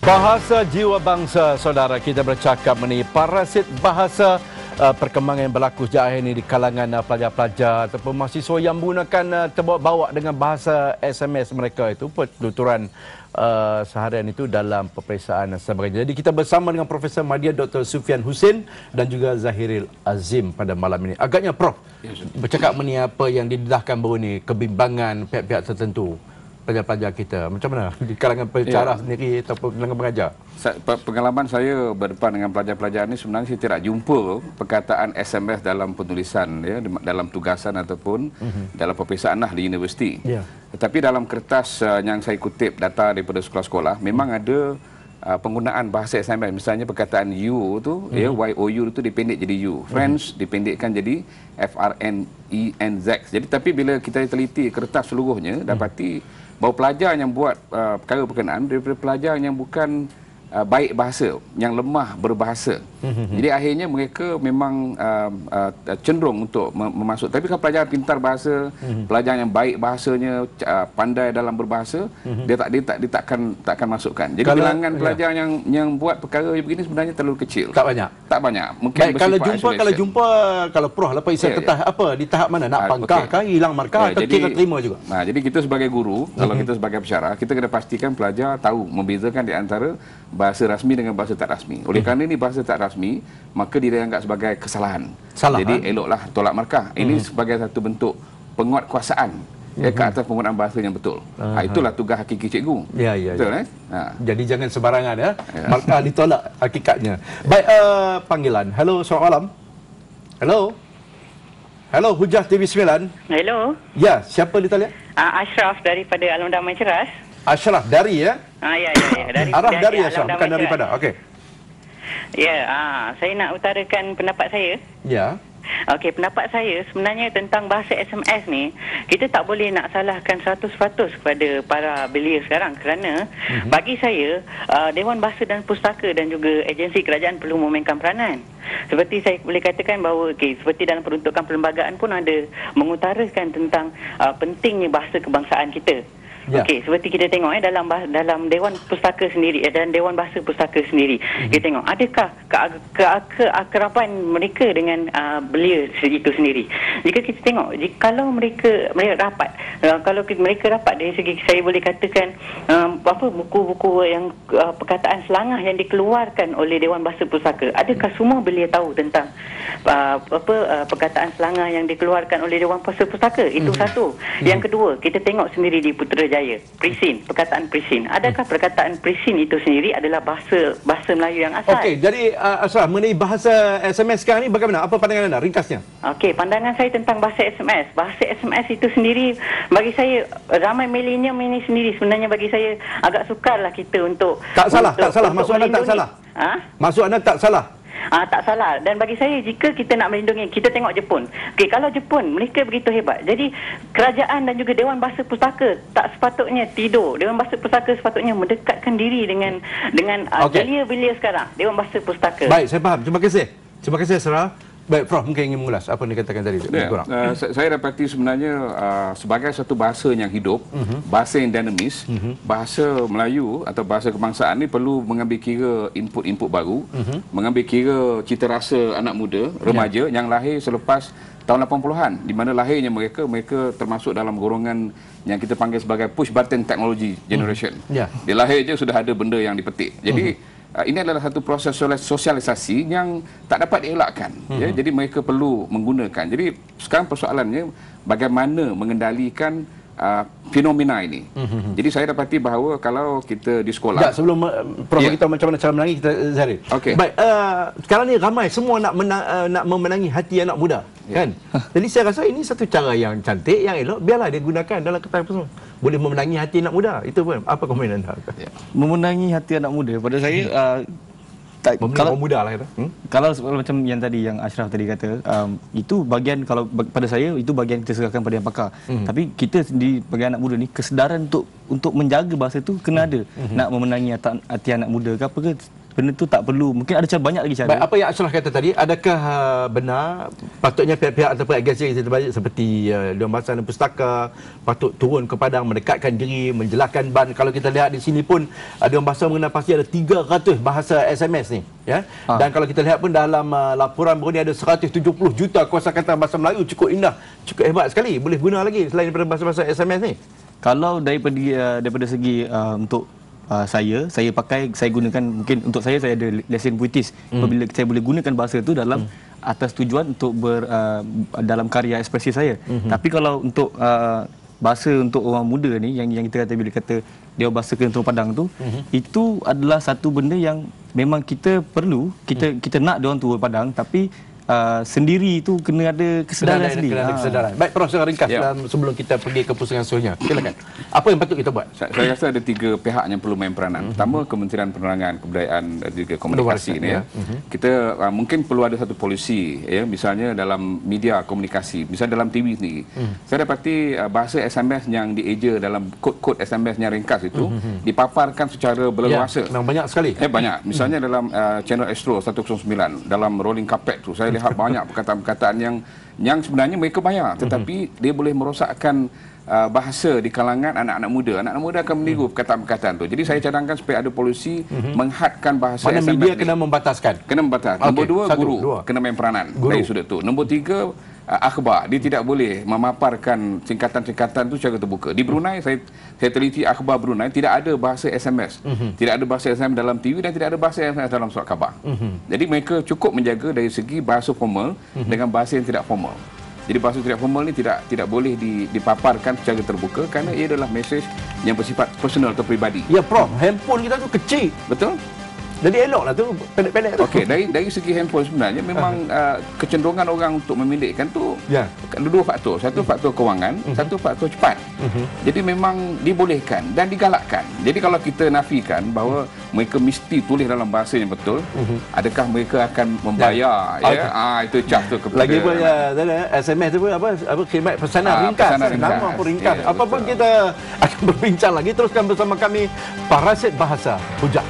Bahasa jiwa bangsa, saudara, kita bercakap mengenai parasit bahasa, perkembangan yang berlaku sejak akhir ini di kalangan pelajar-pelajar ataupun mahasiswa yang menggunakan terbawa dengan bahasa SMS mereka itu, penuturan seharian itu dalam peperiksaan dan sebagainya. Jadi kita bersama dengan Profesor Madya Dr. Sufian Husin dan juga Zahiril Azim pada malam ini. Agaknya Prof bercakap mengenai apa yang didedahkan baru ini, kebimbangan pihak-pihak tertentu pelajar-pelajar kita. Macam mana di kalangan pencara sendiri ataupun kalangan pengajar? Pengalaman saya berdepan dengan pelajar-pelajar ini, sebenarnya saya tidak jumpa perkataan SMS dalam penulisan, ya, dalam tugasan ataupun dalam peperiksaan di universiti. Tetapi dalam kertas yang saya kutip data daripada sekolah-sekolah, memang ada penggunaan bahasa SMS. Misalnya perkataan you tu, ya, YOU tu dipendek jadi you. Friends dipendekkan jadi FRNENZ. Jadi tapi bila kita teliti kertas seluruhnya, dapati bahawa pelajar yang buat perkara berkenaan daripada pelajar yang bukan baik bahasa, yang lemah berbahasa. Jadi akhirnya mereka memang cenderung untuk memasuk. Tapi kalau pelajar pintar bahasa, pelajar yang baik bahasanya, pandai dalam berbahasa, dia takkan masukkan. Jadi kalau, bilangan pelajar yang buat perkara begini sebenarnya terlalu kecil. Tak banyak. Tak banyak. Mungkin baik, kalau Prof lepas isi apa di tahap mana? Nak pangkah kah, hilang markah, atau kita terima juga? Jadi kita sebagai guru, kalau kita sebagai pensyarah, kita kena pastikan pelajar tahu membezakan di antara bahasa rasmi dengan bahasa tak rasmi. Oleh kerana ini bahasa tak rasmi, maka dia dianggap sebagai kesalahan. Jadi eloklah tolak markah. Ini sebagai satu bentuk penguatkuasaan ke atas penggunaan bahasa yang betul. Itulah tugas hakiki cikgu. Betul, Jadi jangan sembarangan, ya. Markah ditolak hakikatnya. Baik, panggilan. Halo, selamat malam. Halo, Hujah TV9. Hello. Ya, siapa di talian? Ashraf daripada Alam Damai Ceras. Ashraf dari, ya? Ya. Dari Ashraf, bukan daripada. Okey. Ya, saya nak utarakan pendapat saya. Ya. Okey, pendapat saya sebenarnya tentang bahasa SMS ni, kita tak boleh nak salahkan 100% kepada para belia sekarang, kerana bagi saya Dewan Bahasa dan Pustaka dan juga agensi kerajaan perlu memainkan peranan. Seperti saya boleh katakan bahawa seperti dalam peruntukan perlembagaan pun ada mengutarakan tentang pentingnya bahasa kebangsaan kita. Okey, seperti kita tengok dalam Dewan Pustaka sendiri dan Dewan Bahasa Pustaka sendiri, kita tengok adakah keakraban mereka dengan belia itu sendiri. Jika kita tengok, kalau mereka rapat, mereka rapat dari segi, saya boleh katakan buku-buku yang perkataan selangah yang dikeluarkan oleh Dewan Bahasa Pustaka, adakah semua belia tahu tentang perkataan selangah yang dikeluarkan oleh Dewan Bahasa Pustaka? Itu satu. Yang kedua, kita tengok sendiri di Putrajaya, Prisin, perkataan Prisin. Adakah perkataan Prisin itu sendiri adalah bahasa Melayu yang asal? Okey, jadi Ashraf, mengenai bahasa SMS sekarang ni bagaimana? Apa pandangan anda? Ringkasnya. Okey, pandangan saya tentang bahasa SMS. Bahasa SMS itu sendiri, bagi saya, ramai milenium ini sendiri sebenarnya bagi saya agak sukarlah kita untuk... Tak salah. Maksud anda tak salah? Maksud anda tak salah? Tak salah. Dan bagi saya, jika kita nak melindungi, kita tengok Jepun. Okey, kalau Jepun, mereka begitu hebat. Jadi kerajaan dan juga Dewan Bahasa Pustaka tak sepatutnya tidur. Dewan Bahasa Pustaka sepatutnya mendekatkan diri dengan belia-belia sekarang. Dewan Bahasa Pustaka. Baik, saya faham. Terima kasih Ashraf. Baik, Prof, mungkin ingin mengulas apa yang dikatakan tadi. Saya dapati sebenarnya sebagai satu bahasa yang hidup, bahasa yang dinamis, bahasa Melayu atau bahasa kebangsaan ini perlu mengambil kira input-input baru, mengambil kira cita rasa anak muda, remaja yang lahir selepas tahun 80-an, di mana lahirnya mereka termasuk dalam golongan yang kita panggil sebagai push button technology generation. Dia lahir je sudah ada benda yang dipetik. Jadi ini adalah satu proses sosialisasi yang tak dapat dielakkan. Jadi mereka perlu menggunakan. Jadi sekarang persoalannya bagaimana mengendalikan fenomena ini. Jadi saya dapati bahawa kalau kita di sekolah... sebelum Prof kita macam mana cara menangi, kita Zahir. Baik, sekarang ni ramai semua nak memenangi hati anak muda. Kan? Jadi saya rasa ini satu cara yang cantik, yang elok. Biarlah dia gunakan dalam kata apa, boleh memenangi hati anak muda. Itu pun apa komen anda? Memenangi hati anak muda pada saya kalau muda lah kalau macam yang tadi yang Ashraf tadi kata, itu bagian, kalau pada saya itu bagian kita serahkan pada yang pakar. Tapi kita di bagi anak muda ni kesedaran untuk menjaga bahasa tu kena ada. Nak memenangi hati anak muda ke apa ke, benda tu tak perlu. Mungkin ada cara, banyak lagi cara. Baik, apa yang Ashraf kata tadi, adakah benar patutnya pihak-pihak ataupun agensi terbaik seperti Dewan Bahasa dan Pustaka patut turun ke padang, mendekatkan diri, menjelaskan ban. Kalau kita lihat di sini pun Dewan Bahasa mengenal pasti ada 300 bahasa SMS ni, ya. Dan kalau kita lihat pun dalam laporan baru ni ada 170 juta kosakata bahasa Melayu. Cukup indah, cukup hebat sekali. Boleh guna lagi selain daripada bahasa-bahasa SMS ni. Kalau daripada segi untuk saya gunakan, mungkin untuk saya ada lesen puitis. Apabila saya boleh gunakan bahasa itu dalam atas tujuan untuk dalam karya ekspresi saya. Tapi kalau untuk bahasa untuk orang muda ni yang kita kata, bila kata dia bahasa kena turun padang tu, itu adalah satu benda yang memang kita perlu, kita nak dia orang turun padang, tapi sendiri itu kena ada kesedaran sendiri. Kena ada kesedaran. Baik, Prof, secara ringkas sebelum kita pergi ke pusingan seterusnya. Silakan. Apa yang patut kita buat? Saya rasa ada 3 pihak yang perlu main peranan. Pertama, Kementerian Penerangan Kebudayaan dan juga Komunikasi ni, ya. Kita mungkin perlu ada satu polisi, ya, misalnya dalam media komunikasi, misalnya dalam TV sendiri. Saya dapati bahasa SMS yang dieja dalam kod-kod SMS yang ringkas itu dipaparkan secara berleluasa. Memang banyak sekali. Banyak. Misalnya dalam channel Astro 109, dalam rolling carpet tu, saya lihat banyak perkataan-perkataan yang sebenarnya mereka bayar, tetapi dia boleh merosakkan bahasa di kalangan anak-anak muda. Anak-anak muda akan meniru perkataan-perkataan tu. Jadi saya cadangkan supaya ada polisi menghadkan bahasa mana SMS media ni. kena membataskan. Kena membatas. Nombor 2, guru kena main peranan dari sudut tu. Nombor 3, akhbar. Dia tidak boleh memaparkan singkatan-singkatan tu secara terbuka. Di Brunei, saya teliti akhbar Brunei, tidak ada bahasa SMS. Tidak ada bahasa SMS dalam TV dan tidak ada bahasa SMS dalam surat khabar. Jadi mereka cukup menjaga dari segi bahasa formal dengan bahasa yang tidak formal. Jadi bahasa tidak formal ni tidak boleh dipaparkan secara terbuka kerana ia adalah mesej yang bersifat personal atau peribadi. Ya, Prof, handphone kita tu kecil. Betul? Jadi eloklah tu pendek-pendek tu. Okey, dari segi handphone sebenarnya memang kecenderungan orang untuk memindikkan tu ada 2 faktor. Satu faktor kewangan, satu faktor cepat. Jadi memang dibolehkan dan digalakkan. Jadi kalau kita nafikan bahawa mereka mesti tulis dalam bahasa yang betul, adakah mereka akan membayar itu charge tu kepada lagi pun SMS tu pun apa khidmat pesanan ringkas. Nama pun ringkas. Apa pun kita akan berbincang lagi. Teruskan bersama kami Parasit Bahasa Hujah.